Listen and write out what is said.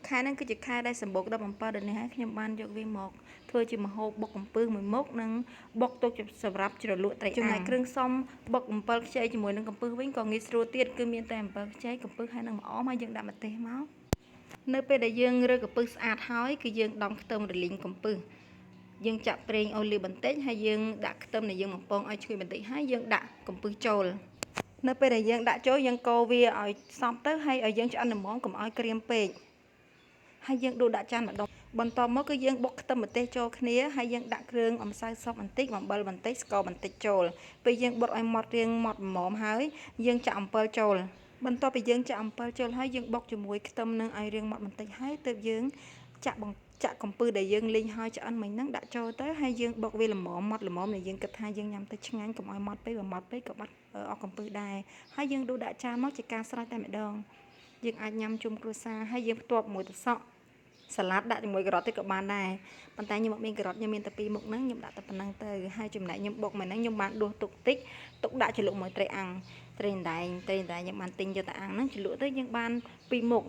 ខែហ្នឹងគឺជាខែដែលសម្បូរដល់7ដុល្លារហើយខ្ញុំបានយកវាមកធ្វើជាម្ហូបបុកកំពឹសមួយមុខនិងបុកទុកសម្រាប់ជ្រលក់ត្រីអាំងចំណែកគ្រឿងផ្សំបុកអំពិលខ្ចីជាមួយនឹងកំពឹសវិញក៏ងាយស្រួលទៀតគឺមានតែអំពិលខ្ចីកំពឹសហើយនឹងម្អមហើយយើងដាក់ម្ទេសមកនៅពេលដែលយើងរើកំពឹសស្អាតហើយគឺយើងដំខ្ទឹមរលីងកំពឹសយើងចាក់ប្រេងអូលីវបន្តិចហើយយើងដាក់ខ្ទឹមដែលយើងបំពងឲ្យឈ្ងុយបន្តិចហើយយើងដាក់កំពឹសចូលនៅពេលដែលយើងដាក់ចូលយើងកូរវាឲ្យសព្វទៅហើយឲ្យយើងឆ្អិនល្មមកុំឲ្យក្រៀមពេកហើយយើងដួសដាក់ចានម្ដងបន្ទាប់មកគឺយើងបុកខ្ទឹមម្ទេសចូលគ្នាហើយយើងដាក់គ្រឿងអំសៅសបន្តិចអំបិលបន្តិចស្ករបន្តិចចូលពេលយើងបុតឲ្យម៉ត់រៀងម៉ត់ល្មមហើយយើងចាក់អំពិលចូលបន្ទាប់ពីយើងចាក់អំពិលចូលហើយយើងបុកជាមួយខ្ទឹមនឹងឲ្យរៀងម៉ត់បន្តិចហើយទើបយើងចាក់កំពឹសដែលយើងលីងហើយឆ្អិនមិញហ្នឹងដាក់ចូលទៅហើយយើងបុកវាល្មមម៉ត់ល្មមដែលយើងគិតថាយើងញ៉ាំទៅឆ្ងាញ់កុំឲ្យម៉ត់ពេកបើម៉ត់ពេកក៏បាត់អស់កំពឹសដែរហើយយើងដួសដាក់ចានមកជាការស្រេចតែម្ដងយើងអាចញ៉ាំជុំគ្រួសារហើយយើងផ្ទាប់មួយទឹកសក់សាឡាត់ដាក់ជាមួយការ៉ុតទៀតក៏បានដែរប៉ុន្តែខ្ញុំអត់មានការ៉ុតខ្ញុំមានតែពីរមុខហ្នឹងខ្ញុំដាក់តែប៉ុណ្្នឹងទៅហើយចំណែកខ្ញុំបុកមកហ្នឹងខ្ញុំបានដួសទុកតិចទុកដាក់ជ្រលក់មួយត្រីអាំងត្រីអណ្ដែងខ្ញុំបានទិញយកទៅអាំងហ្នឹងជ្រលក់ទៅយើងបានពីរមុខ